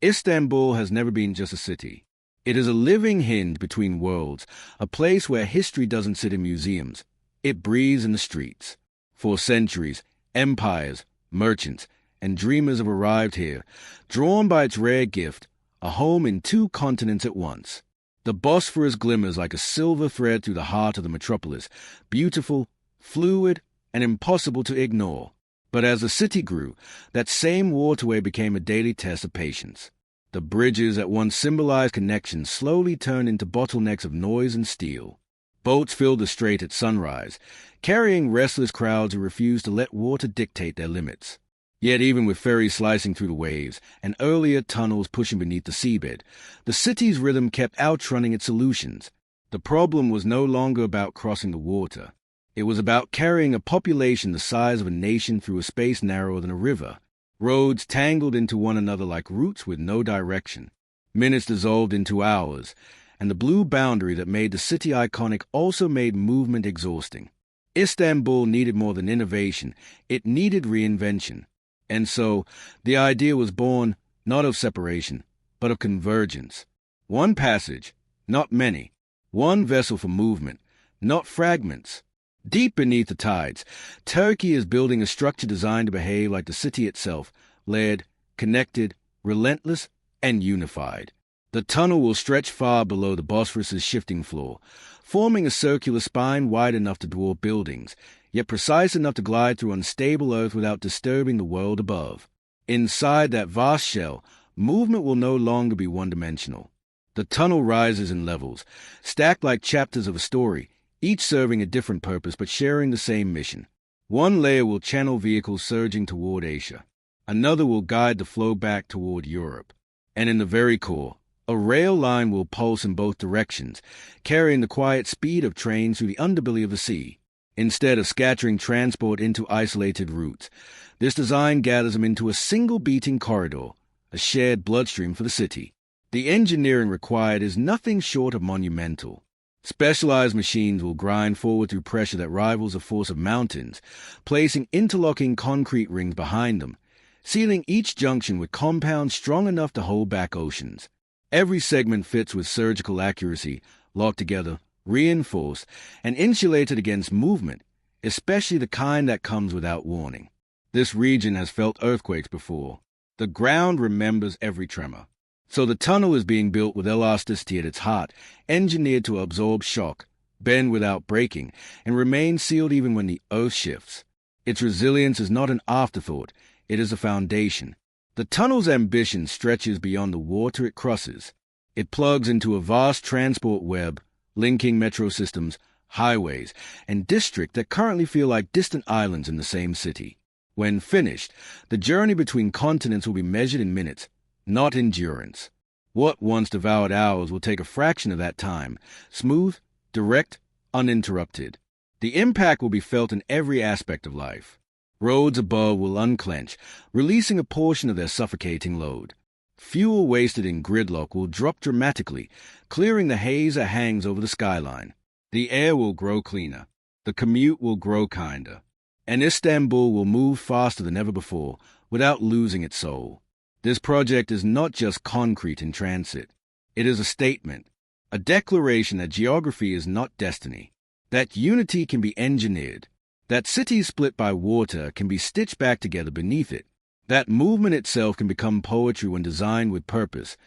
Istanbul has never been just a city. It is a living hinge between worlds, a place where history doesn't sit in museums. It breathes in the streets. For centuries, empires, merchants, and dreamers have arrived here, drawn by its rare gift, a home in two continents at once. The Bosphorus glimmers like a silver thread through the heart of the metropolis, beautiful, fluid, and impossible to ignore. But as the city grew, that same waterway became a daily test of patience. The bridges that once symbolized connection slowly turned into bottlenecks of noise and steel. Boats filled the strait at sunrise, carrying restless crowds who refused to let water dictate their limits. Yet even with ferries slicing through the waves and earlier tunnels pushing beneath the seabed, the city's rhythm kept outrunning its solutions. The problem was no longer about crossing the water. It was about carrying a population the size of a nation through a space narrower than a river. Roads tangled into one another like roots with no direction. Minutes dissolved into hours, and the blue boundary that made the city iconic also made movement exhausting. Istanbul needed more than innovation, it needed reinvention. And so, the idea was born not of separation, but of convergence. One passage, not many. One vessel for movement, not fragments. Deep beneath the tides, Turkey is building a structure designed to behave like the city itself, layered, connected, relentless, and unified. The tunnel will stretch far below the Bosphorus's shifting floor, forming a circular spine wide enough to dwarf buildings, yet precise enough to glide through unstable earth without disturbing the world above. Inside that vast shell, movement will no longer be one-dimensional. The tunnel rises in levels, stacked like chapters of a story, each serving a different purpose but sharing the same mission. One layer will channel vehicles surging toward Asia. Another will guide the flow back toward Europe. And in the very core, a rail line will pulse in both directions, carrying the quiet speed of trains through the underbelly of the sea. Instead of scattering transport into isolated routes, this design gathers them into a single beating corridor, a shared bloodstream for the city. The engineering required is nothing short of monumental. Specialized machines will grind forward through pressure that rivals the force of mountains, placing interlocking concrete rings behind them, sealing each junction with compounds strong enough to hold back oceans. Every segment fits with surgical accuracy, locked together, reinforced, and insulated against movement, especially the kind that comes without warning. This region has felt earthquakes before. The ground remembers every tremor. So the tunnel is being built with elasticity at its heart, engineered to absorb shock, bend without breaking, and remain sealed even when the earth shifts. Its resilience is not an afterthought, it is a foundation. The tunnel's ambition stretches beyond the water it crosses. It plugs into a vast transport web, linking metro systems, highways, and districts that currently feel like distant islands in the same city. When finished, the journey between continents will be measured in minutes, not endurance. What once devoured hours will take a fraction of that time, smooth, direct, uninterrupted. The impact will be felt in every aspect of life. Roads above will unclench, releasing a portion of their suffocating load. Fuel wasted in gridlock will drop dramatically, clearing the haze that hangs over the skyline. The air will grow cleaner. The commute will grow kinder. And Istanbul will move faster than ever before, without losing its soul. This project is not just concrete in transit. It is a statement, a declaration that geography is not destiny, that unity can be engineered, that cities split by water can be stitched back together beneath it, that movement itself can become poetry when designed with purpose.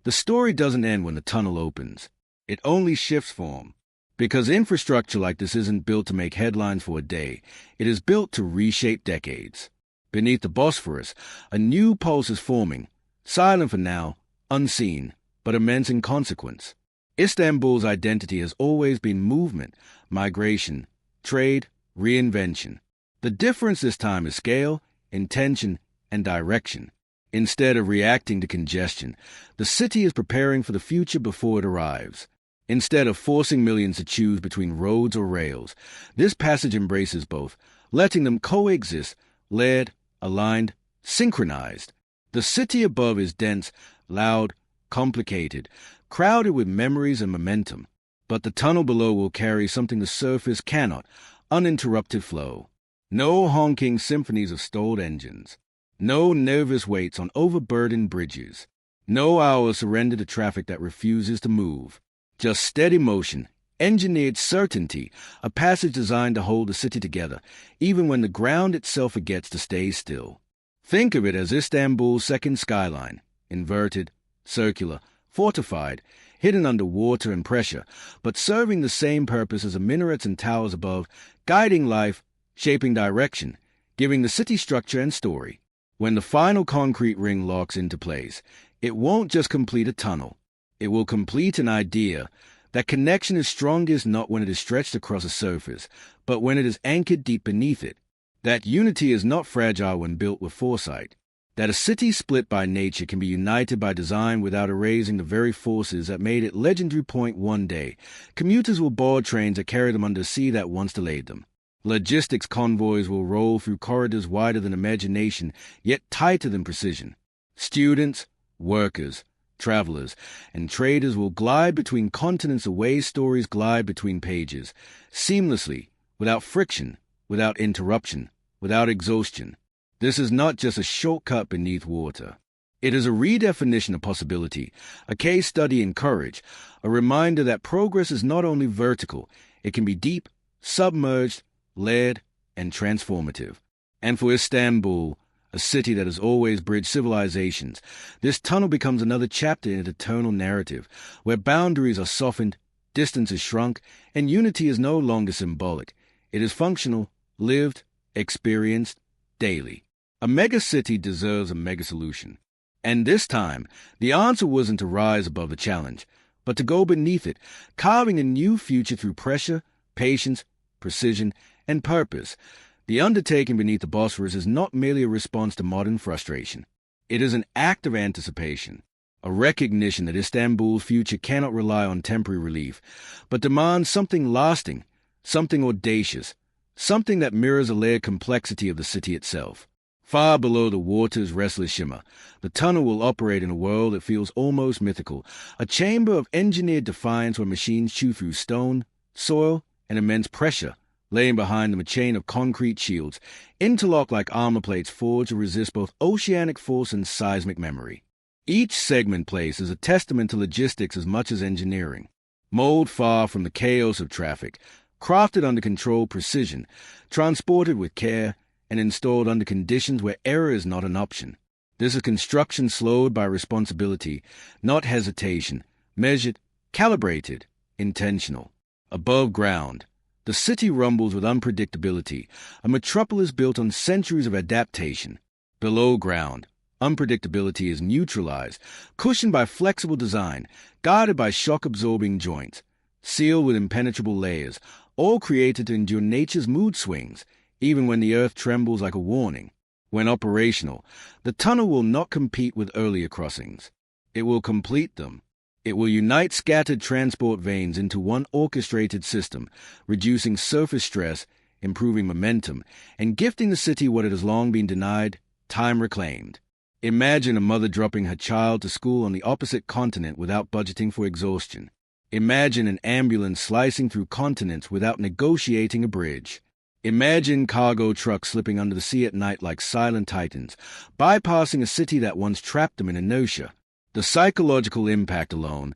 The story doesn't end when the tunnel opens. It only shifts form. Because infrastructure like this isn't built to make headlines for a day, it is built to reshape decades. Beneath the Bosphorus, a new pulse is forming, silent for now, unseen, but immense in consequence. Istanbul's identity has always been movement, migration, trade, reinvention. The difference this time is scale, intention, and direction. Instead of reacting to congestion, the city is preparing for the future before it arrives. Instead of forcing millions to choose between roads or rails, this passage embraces both, letting them coexist, layered, aligned, synchronized. The city above is dense, loud, complicated, crowded with memories and momentum. But the tunnel below will carry something the surface cannot, uninterrupted flow. No honking symphonies of stalled engines. No nervous waits on overburdened bridges. No hour surrender to traffic that refuses to move. Just steady motion, engineered certainty, a passage designed to hold the city together, even when the ground itself forgets to stay still. Think of it as Istanbul's second skyline, inverted, circular, fortified, hidden under water and pressure, but serving the same purpose as the minarets and towers above, guiding life, shaping direction, giving the city structure and story. When the final concrete ring locks into place, it won't just complete a tunnel. It will complete an idea. That connection is strongest not when it is stretched across a surface, but when it is anchored deep beneath it. That unity is not fragile when built with foresight. That a city split by nature can be united by design without erasing the very forces that made it legendary. Point one day, commuters will board trains that carry them under the sea that once delayed them. Logistics convoys will roll through corridors wider than imagination, yet tighter than precision. Students, workers, travelers, and traders will glide between continents the way stories glide between pages, seamlessly, without friction, without interruption, without exhaustion. This is not just a shortcut beneath water. It is a redefinition of possibility, a case study in courage, a reminder that progress is not only vertical, it can be deep, submerged, layered, and transformative. And for Istanbul, a city that has always bridged civilizations, this tunnel becomes another chapter in an eternal narrative, where boundaries are softened, distance is shrunk, and unity is no longer symbolic. It is functional, lived, experienced, daily. A megacity deserves a mega solution. And this time, the answer wasn't to rise above the challenge, but to go beneath it, carving a new future through pressure, patience, precision, and purpose. The undertaking beneath the Bosphorus is not merely a response to modern frustration. It is an act of anticipation, a recognition that Istanbul's future cannot rely on temporary relief, but demands something lasting, something audacious, something that mirrors the layered complexity of the city itself. Far below the water's restless shimmer, the tunnel will operate in a world that feels almost mythical, a chamber of engineered defiance where machines chew through stone, soil, and immense pressure, laying behind them a chain of concrete shields, interlocked like armor plates forged to resist both oceanic force and seismic memory. Each segment place is a testament to logistics as much as engineering. Molded far from the chaos of traffic, crafted under controlled precision, transported with care, and installed under conditions where error is not an option. This is construction slowed by responsibility, not hesitation, measured, calibrated, intentional. Above ground, the city rumbles with unpredictability, a metropolis built on centuries of adaptation. Below ground, unpredictability is neutralized, cushioned by flexible design, guarded by shock-absorbing joints, sealed with impenetrable layers, all created to endure nature's mood swings, even when the earth trembles like a warning. When operational, the tunnel will not compete with earlier crossings. It will complete them. It will unite scattered transport veins into one orchestrated system, reducing surface stress, improving momentum, and gifting the city what it has long been denied, time reclaimed. Imagine a mother dropping her child to school on the opposite continent without budgeting for exhaustion. Imagine an ambulance slicing through continents without negotiating a bridge. Imagine cargo trucks slipping under the sea at night like silent titans, bypassing a city that once trapped them in inertia. The psychological impact alone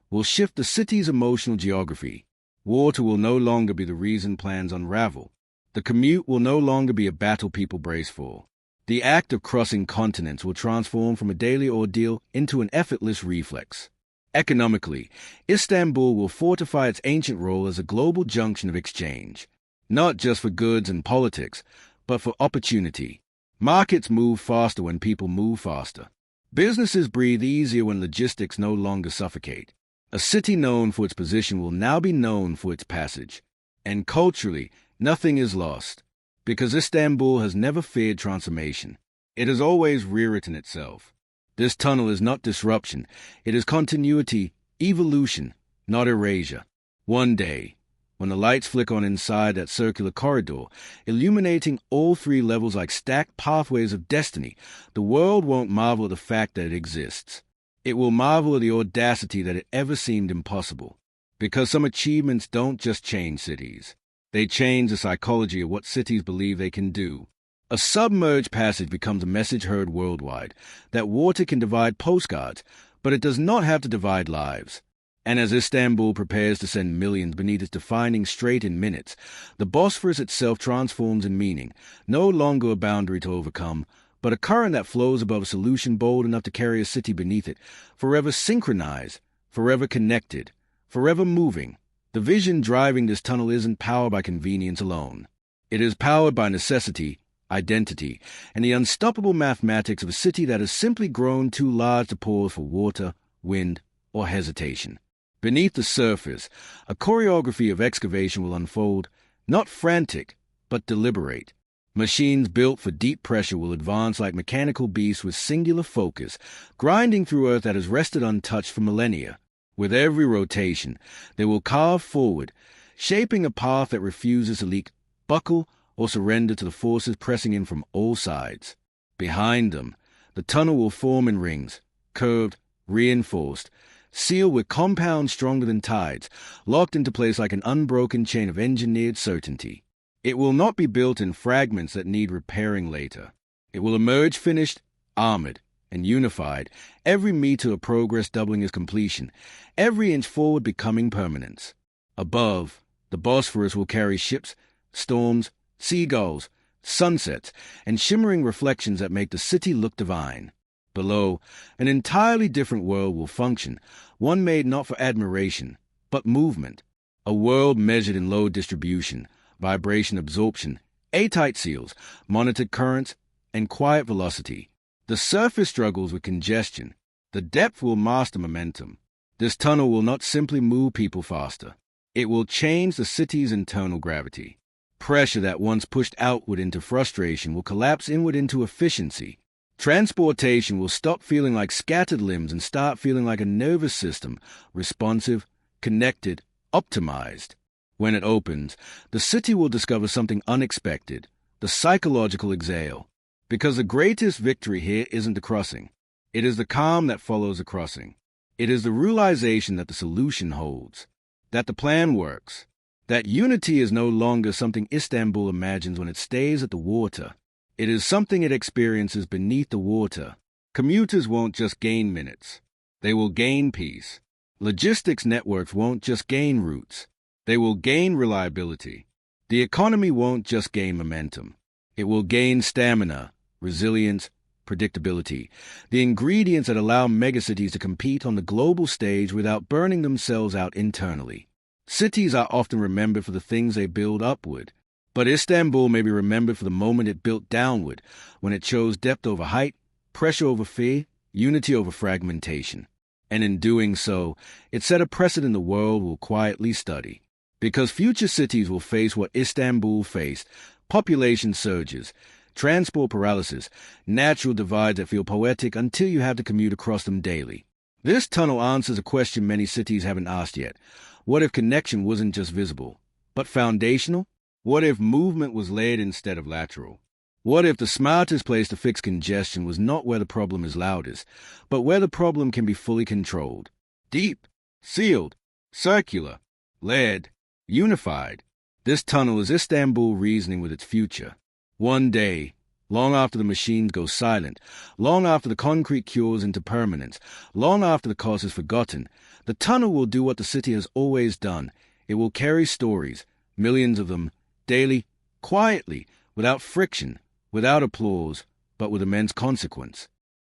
will shift the city's emotional geography. Water will no longer be the reason plans unravel. The commute will no longer be a battle people brace for. The act of crossing continents will transform from a daily ordeal into an effortless reflex. Economically, Istanbul will fortify its ancient role as a global junction of exchange, not just for goods and politics, but for opportunity. Markets move faster when people move faster. Businesses breathe easier when logistics no longer suffocate. A city known for its position will now be known for its passage. And culturally, nothing is lost, because Istanbul has never feared transformation. It has always rewritten itself. This tunnel is not disruption. It is continuity, evolution, not erasure. One day, when the lights flick on inside that circular corridor, illuminating all three levels like stacked pathways of destiny, the world won't marvel at the fact that it exists. It will marvel at the audacity that it ever seemed impossible. Because some achievements don't just change cities. They change the psychology of what cities believe they can do. A submerged passage becomes a message heard worldwide that water can divide postcards, but it does not have to divide lives. And as Istanbul prepares to send millions beneath its defining strait in minutes, the Bosphorus itself transforms in meaning, no longer a boundary to overcome, but a current that flows above a solution bold enough to carry a city beneath it, forever synchronized, forever connected, forever moving. The vision driving this tunnel isn't powered by convenience alone. It is powered by necessity, identity, and the unstoppable mathematics of a city that has simply grown too large to pause for water, wind, or hesitation. Beneath the surface, a choreography of excavation will unfold, not frantic, but deliberate. Machines built for deep pressure will advance like mechanical beasts with singular focus, grinding through earth that has rested untouched for millennia. With every rotation, they will carve forward, shaping a path that refuses to leak, buckle, or surrender to the forces pressing in from all sides. Behind them, the tunnel will form in rings, curved, reinforced, sealed with compounds stronger than tides, locked into place like an unbroken chain of engineered certainty. It will not be built in fragments that need repairing later. It will emerge finished, armored, and unified, every meter of progress doubling its completion, every inch forward becoming permanence. Above, the Bosphorus will carry ships, storms, seagulls, sunsets, and shimmering reflections that make the city look divine. Below, an entirely different world will function, one made not for admiration, but movement. A world measured in load distribution, vibration absorption, airtight seals, monitored currents, and quiet velocity. The surface struggles with congestion. The depth will master momentum. This tunnel will not simply move people faster. It will change the city's internal gravity. Pressure that once pushed outward into frustration will collapse inward into efficiency. Transportation will stop feeling like scattered limbs and start feeling like a nervous system, responsive, connected, optimized. When it opens, the city will discover something unexpected, the psychological exhale. Because the greatest victory here isn't the crossing. It is the calm that follows the crossing. It is the realization that the solution holds, that the plan works, that unity is no longer something Istanbul imagines when it stays at the water. It is something it experiences beneath the water. Commuters won't just gain minutes. They will gain peace. Logistics networks won't just gain routes. They will gain reliability. The economy won't just gain momentum. It will gain stamina, resilience, predictability, the ingredients that allow megacities to compete on the global stage without burning themselves out internally. Cities are often remembered for the things they build upward, but Istanbul may be remembered for the moment it built downward, when it chose depth over height, pressure over fear, unity over fragmentation. And in doing so, it set a precedent the world will quietly study. Because future cities will face what Istanbul faced: population surges, transport paralysis, natural divides that feel poetic until you have to commute across them daily. This tunnel answers a question many cities haven't asked yet. What if connection wasn't just visible, but foundational? What if movement was layered instead of lateral? What if the smartest place to fix congestion was not where the problem is loudest, but where the problem can be fully controlled? Deep, sealed, circular, layered, unified. This tunnel is Istanbul reasoning with its future. One day, long after the machines go silent, long after the concrete cures into permanence, long after the cost is forgotten, the tunnel will do what the city has always done. It will carry stories, millions of them, daily, quietly, without friction, without applause, but with immense consequence.